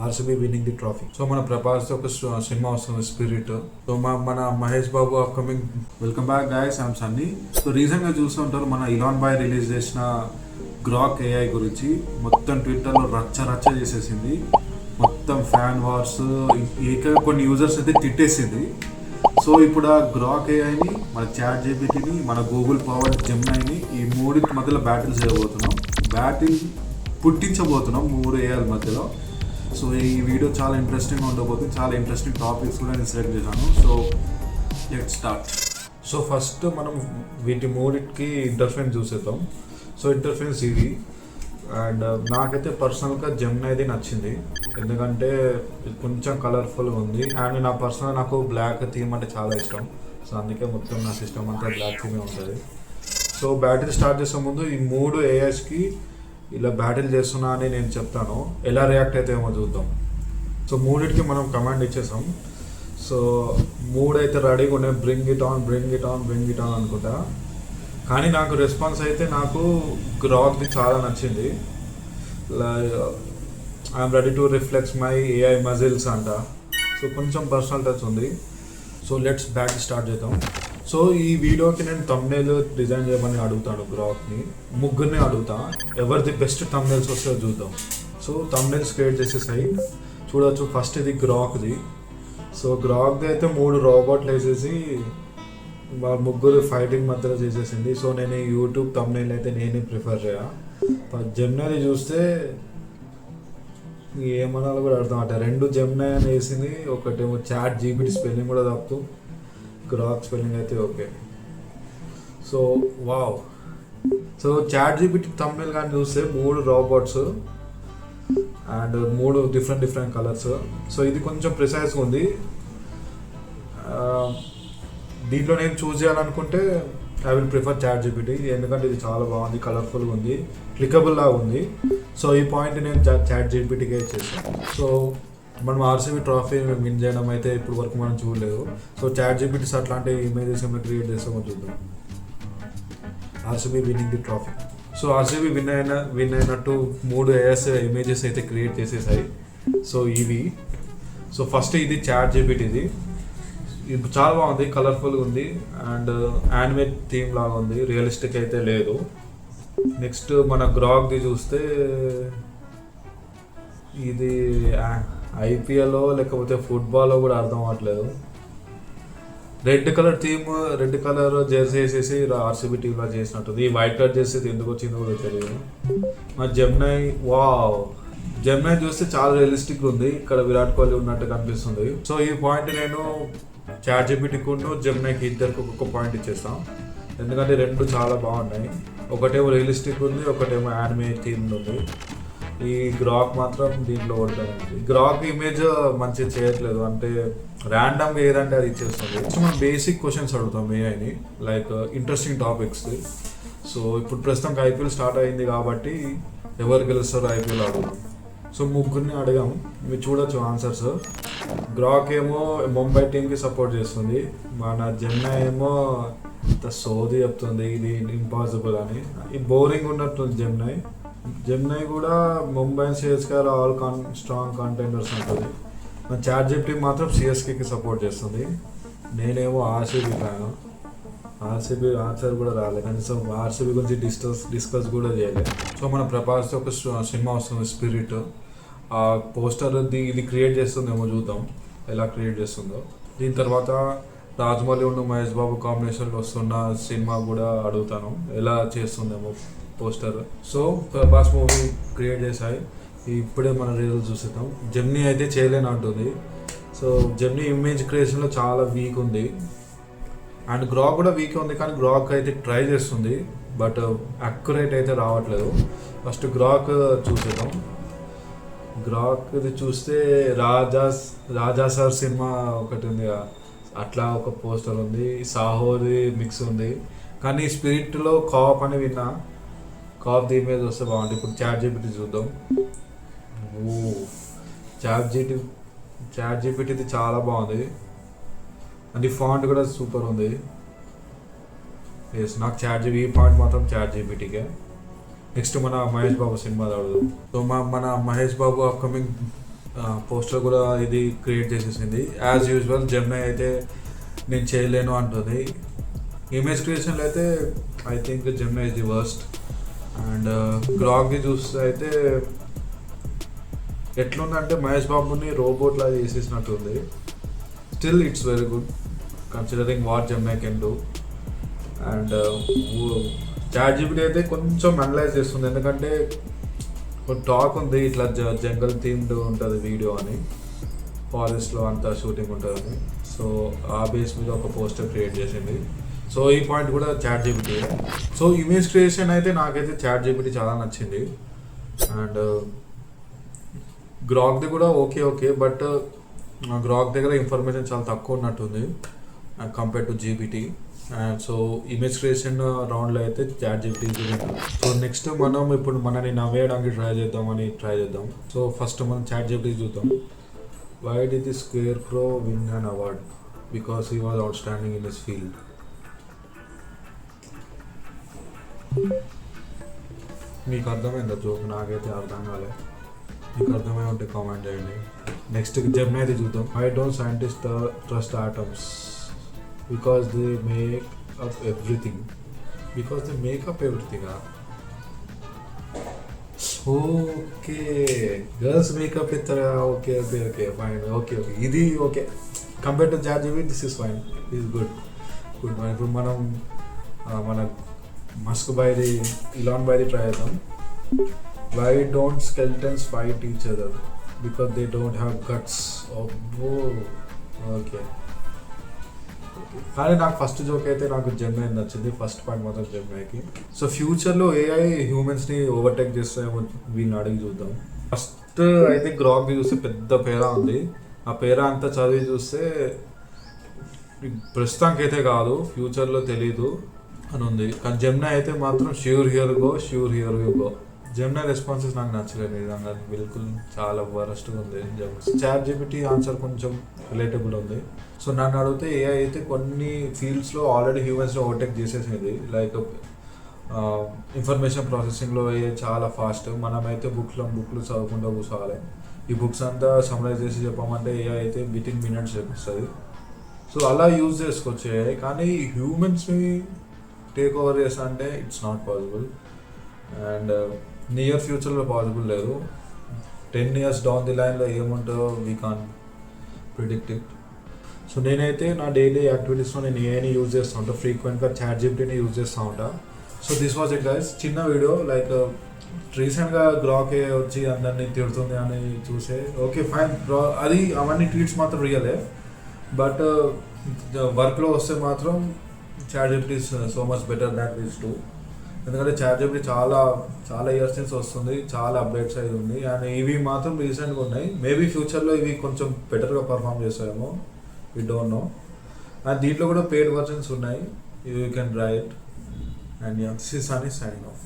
RCB winning the trophy. So మన ప్రభాస్ ఒక cinema వస్తుంది స్పిరిట్. సో మన Mahesh Babu upcoming. Welcome back guys, I'm Sunny. So recent గా చూస్తుంటారు మన ఇలాన్ బాయ్ రిలీజ్ చేసిన గ్రాక్ ఏఐ గురించి మొత్తం ట్విట్టర్లో రచ్చ చేసేసింది. మొత్తం ఫ్యాన్ వార్స్, కొన్ని యూజర్స్ అయితే తిట్టేసింది. సో ఇప్పుడు ఆ గ్రాక్ ఏఐని, మన చాట్ జీపీటీని, మన గూగుల్ పవర్ జెమినైని ఈ మూడింటి మధ్యలో బ్యాటిల్ చేయబోతున్నాం. బ్యాటిల్ పుట్టించబోతున్నాం 3 ఏఐల మధ్యలో. సో ఈ వీడియో చాలా ఇంట్రెస్టింగ్గా ఉండబోతుంది. చాలా ఇంట్రెస్టింగ్ టాపిక్స్ కూడా నేను సెలెక్ట్ చేశాను. So let's start. So first మనం వీటి మూడింటికి ఇంటర్ఫరెన్స్ చూసేద్దాం. సో ఇంటర్ఫరెన్స్ ఇది. అండ్ నాకైతే పర్సనల్గా జెమినైది నచ్చింది, ఎందుకంటే కొంచెం కలర్ఫుల్గా ఉంది. అండ్ నాకు బ్లాక్ థీమ్ అంటే చాలా ఇష్టం. సో అందుకే మొత్తం నా సిస్టమ్ అంతా బ్లాక్ థీమే ఉంటుంది. సో బ్యాటిల్ స్టార్ట్ చేసే ముందు ఈ 3 ఏఐస్కి ఇలా బ్యాటిల్ చేస్తున్నా అని నేను చెప్తాను, ఎలా రియాక్ట్ అయితే ఏమో చూద్దాం. సో మూడింటికి మనం కమాండ్ ఇచ్చేసాం. సో 3 అయితే రెడీగా ఉన్నాయి, బ్రింగ్ ఇట్ ఆన్ అనుకుంటా. కానీ నాకు రెస్పాన్స్ అయితే నాకు గ్రాక్ది చాలా నచ్చింది. I'm ready to reflex my AI muscles అంట. సో కొంచెం పర్సనల్ టచ్ ఉంది. సో లెట్స్ బ్యాటిల్ స్టార్ట్ చేద్దాం. సో ఈ వీడియోకి నేను థంబ్నెయిల్ డిజైన్ చేయమని అడుగుతాను గ్రాక్ని. ముగ్గురిని అడుగుతా, ఎవరిది బెస్ట్ థంబ్నెయిల్స్ వస్తుందో చూద్దాం. సో థంబ్నెయిల్స్ క్రియేట్ చేసేసాయి చూడవచ్చు. ఫస్ట్ ఇది గ్రాక్ది. సో గ్రాక్ది అయితే 3 రోబోట్లు వేసేసి వాళ్ళ ముగ్గురు ఫైటింగ్ మధ్యలో చేసేసింది. సో నేను యూట్యూబ్ థంబ్నెయిల్ అయితే నేనే ప్రిఫర్ చేయ. జెమినై చూస్తే ఏమనాలో కూడా అర్థం అంటే 2 జెమినై అని వేసింది, ఒకటేమో చాట్ జీపీటీ స్పెల్లింగ్ కూడా తప్పు, గ్రాక్ స్పెల్లింగ్ అయితే okay. So wow. So chat GPT thumbnail కానీ చూస్తే 3 robots and 3 different colours. So ఇది కొంచెం ప్రిసైజ్గా ఉంది. దీంట్లో నేను చూస్ చేయాలనుకుంటే I will prefer chat GPT, ఎందుకంటే ఇది చాలా బాగుంది, కలర్ఫుల్గా ఉంది, క్లికబుల్ లాగా ఉంది. సో ఈ పాయింట్ నేను చాట్ జీపీటీకే చేశాను. సో మనం ఆర్సీబీ ట్రాఫీ విన్ చేయడం అయితే ఇప్పుడు వరకు మనం చూడలేదు. సో చాట్ జీపీటీస్ అట్లాంటి ఇమేజెస్ ఏమైనా క్రియేట్ చేస్తామో చూద్దాం. RCB winning the trophy. So RCB win అయినట్టు 3 ఏఎస్ ఇమేజెస్ అయితే క్రియేట్ చేసేసాయి. సో ఇవి. సో ఫస్ట్ ఇది చాట్ జీపీటీది. ఇది చాలా బాగుంది, కలర్ఫుల్గా ఉంది అండ్ యానిమేట్ థీమ్ లాగా ఉంది, రియలిస్టిక్ అయితే లేదు. నెక్స్ట్ మన గ్రాక్ది చూస్తే ఇది ఐపీఎల్లో లేకపోతే ఫుట్బాల్లో కూడా అర్థం అవ్వట్లేదు. రెడ్ కలర్ జెర్సీ వేసేసి ఆర్సీబీ టీంలో చేసినట్టుంది. ఈ వైట్ కలర్ జెర్సీ ఎందుకు వచ్చిందో కూడా తెలియదు. మా జెమినై, వావ్, జెమినై చూస్తే చాలా రియలిస్టిక్ ఉంది, ఇక్కడ విరాట్ కోహ్లీ ఉన్నట్టు కనిపిస్తుంది. సో ఈ పాయింట్ నేను చాట్ జీపీటీకి జెమినైకి ఇద్దరికి ఒక్కొక్క పాయింట్ ఇచ్చేస్తాం, ఎందుకంటే 2 చాలా బాగున్నాయి. ఒకటేమో రియలిస్టిక్ ఉంది, ఒకటేమో యానిమే థీమ్ ఉంది. ఈ గ్రాక్ మాత్రం దీంట్లో ఓడిపోయింది. గ్రాక్ ఇమేజ్ మంచిగా చేయట్లేదు, అంటే ర్యాండమ్గా ఏదంటే అది ఇచ్చేస్తుంది. మనం బేసిక్ క్వశ్చన్స్ అడుగుతాం ఏఐని, లైక్ ఇంట్రెస్టింగ్ టాపిక్స్. సో ఇప్పుడు ప్రస్తుతం ఐపీఎల్ స్టార్ట్ అయింది కాబట్టి ఎవరు గెలుస్తారో ఐపీఎల్ అడుగుతాం. సో ముగ్గురిని అడిగాం, మీరు చూడొచ్చు ఆన్సర్స్. గ్రాక్ ఏమో ముంబై టీంకి సపోర్ట్ చేస్తుంది, మన జెమినై ఏమో సోది చెప్తుంది ఇది ఇంపాసిబుల్ అని. ఈ బోరింగ్ ఉన్నట్టుంది జెమినై కూడా Mumbai CSK all strong contenders ఉంటుంది. మన చాట్ జీపీటీ మాత్రం సిఎస్కేకి సపోర్ట్ చేస్తుంది. నేనేమో ఆర్సీబీ ఫ్యాను. ఆర్సీబీ ఆన్సర్ కూడా రాలేదు, కనీసం ఆర్సీబీ గురించి డిస్కస్ కూడా చేయలేదు. సో మన ప్రభాస్ ఒక సినిమా వస్తుంది స్పిరిట్. ఆ పోస్టర్ ఇది క్రియేట్ చేస్తుందేమో, చూద్దాం ఎలా క్రియేట్ చేస్తుందో. దీని తర్వాత రాజమౌళి మహేష్ బాబు కాంబినేషన్లో వస్తున్న సినిమా కూడా అడుగుతాను, ఎలా చేస్తుందేమో poster. So Prabhas movie create చేశాయి, ఇప్పుడే మన రిజల్ట్ చూసేద్దాం. జెమినీ అయితే చేయలేని అంటుంది. సో జెమినీ ఇమేజ్ క్రియేషన్లో చాలా వీక్ ఉంది అండ్ గ్రాక్ కూడా వీక్ ఉంది, కానీ గ్రాక్ అయితే ట్రై చేస్తుంది, బట్ అక్యురేట్ అయితే రావట్లేదు. ఫస్ట్ గ్రాక్ చూసేద్దాం. గ్రాక్ ఇది చూస్తే రాజా సార్ సినిమా ఒకటి ఉంది, అట్లా ఒక పోస్టర్ ఉంది, సాహోది మిక్స్ ఉంది. కానీ స్పిరిట్లో కాప్ అని విన్నా, కాప్ ఇమేజ్ వస్తే బాగుంటుంది. ఇప్పుడు చాట్ జీపీటీ చూద్దాం. చాట్ జీపీటీది చాలా బాగుంది, అది ఫాంట్ కూడా సూపర్ ఉంది. ఎస్, నాకు చాట్ జీపీ ఈ పాయింట్ మాత్రం చాట్ జీపీటీకే. నెక్స్ట్ మన మహేష్ బాబు సినిమా అడుగుదాం. సో మన మహేష్ బాబు అప్కమింగ్ పోస్టర్ కూడా ఇది క్రియేట్ చేసేసింది. యాజ్ యూజువల్ జెమినై అయితే నేను చేయలేను అంటుంది. ఇమేజ్ క్రియేషన్లో అయితే I think Gemini is the worst. And గ్రాక్ది చూస్తే అయితే ఎట్లుందంటే మహేష్ బాబుని రోబోట్ లాగా చేసేసినట్టుంది. Still it's very good considering what Gemini can do. And chat GPT అయితే కొంచెం అనలైజ్ చేస్తుంది, ఎందుకంటే టాక్ ఉంది ఇట్లా జంగల్ థీమ్డ్ ఉంటుంది వీడియో అని, ఫారెస్ట్లో అంతా షూటింగ్ ఉంటుందని. సో ఆ బేస్ మీద ఒక పోస్టర్ క్రియేట్ చేసింది. సో ఈ పాయింట్ కూడా chat GPT. So image creation అయితే నాకైతే చాట్ జీపీటీ చాలా నచ్చింది. అండ్ గ్రాక్ది కూడా ఓకే బట్ గ్రాక్ దగ్గర ఇన్ఫర్మేషన్ చాలా తక్కువ ఉన్నట్టుంది compare to GPT. And so image creation రౌండ్లో అయితే చాట్ జీపీటీ. సో నెక్స్ట్ మనం ఇప్పుడు మనని నవ్వేయడానికి ట్రై చేద్దాం. సో ఫస్ట్ మనం చాట్ జీపీటీ చూద్దాం. Why did the scarecrow win an award? Because he was out standing in his field. మీకు అర్థమైందా జోక్? నాకైతే అర్థం కాలే. మీకు అర్థమై ఉంటే కామెంట్ చేయండి. నెక్స్ట్ జెమినైది చూద్దాం. Why don't scientist trust atoms? Because they make up everything. Because they make up everything. Okay, girls makeup ఇస్తారా? Okay fine. ఓకే ఇది okay. Compare to chat GPT this is fine, is good. ఇప్పుడు మనం మన Musk బాయ్ది, Elon బాయ్ది try చేద్దాం. Why don't skeletons fight each other? Because they don't have guts. Okay. కానీ నాకు ఫస్ట్ జోక్ అయితే నాకు జెమినై నచ్చింది. ఫస్ట్ పాయింట్ మాత్రం జెమినైకి. సో ఫ్యూచర్లో ఏఐ హ్యూమన్స్ని ఓవర్టేక్ చేస్తాయేమో వీళ్ళని అడిగి చూద్దాం. ఫస్ట్ అయితే గ్రాక్ది చూస్తే పెద్ద పేరా ఉంది. ఆ పేరా అంతా చదివి చూస్తే ప్రస్తుతానికి అయితే కాదు, ఫ్యూచర్లో తెలీదు అని ఉంది. కానీ జెమినై అయితే మాత్రం sure here you go. Gemini responses నాకు నచ్చలేదు నిజంగా, బిల్కుల్ చాలా వరస్ట్గా ఉంది. చాట్ జీపీటీ ఆన్సర్ కొంచెం రిలేటబుల్ ఉంది. సో నన్ను అడిగితే ఏఐ అయితే కొన్ని ఫీల్డ్స్లో ఆల్రెడీ హ్యూమన్స్ని ఓవర్టేక్ చేసేసింది. లైక్ ఇన్ఫర్మేషన్ ప్రాసెసింగ్లో ఏఐ చాలా ఫాస్ట్. మనమైతే బుక్లు చదవకుండా కూర్చోవాలి. ఈ బుక్స్ అంతా సమ్మరైజ్ చేసి చెప్పమంటే ఏఐ అయితే వితిన్ మినిట్స్ చెప్పిస్తుంది. సో అలా యూజ్ చేసుకోవచ్చు ఏఐ. కానీ హ్యూమన్స్ని టేక్ ఓవర్ చేస్తా అంటే it's not possible. And near ఫ్యూచర్లో పాసిబుల్ లేదు. 10 years డౌన్ ది లైన్లో ఏముంటుందో we can predict it. So నేనైతే నా డైలీ యాక్టివిటీస్లో నేను ఏఐని యూజ్ చేస్తూ ఉంటాను. ఫ్రీక్వెంట్గా చాట్ జీపీటీని యూజ్ చేస్తూ ఉంటాను. So this was it guys, చిన్న వీడియో. లైక్ రీసెంట్గా గ్రాక్ ఏ వచ్చి అందరినీ తిడుతుంది అని చూసే ఓకే ఫైన్, అది అవన్నీ ట్వీట్స్ మాత్రం రియలే. బట్ వర్క్లో వస్తే మాత్రం chat GPT so much better than these two. ఎందుకంటే చాట్ జీపీటీ చాలా ఇయర్స్ నుంచి వస్తుంది, చాలా అప్డేట్స్ అయి ఉంది. అండ్ ఇవి మాత్రం రీసెంట్గా ఉన్నాయి. మేబీ ఫ్యూచర్లో ఇవి కొంచెం బెటర్గా పర్ఫామ్ చేస్తాయేమో, వీ డోంట్ నో. అండ్ దీంట్లో కూడా పెయిడ్ వర్జన్స్ ఉన్నాయి, you can try it. And this is Sunny signing of.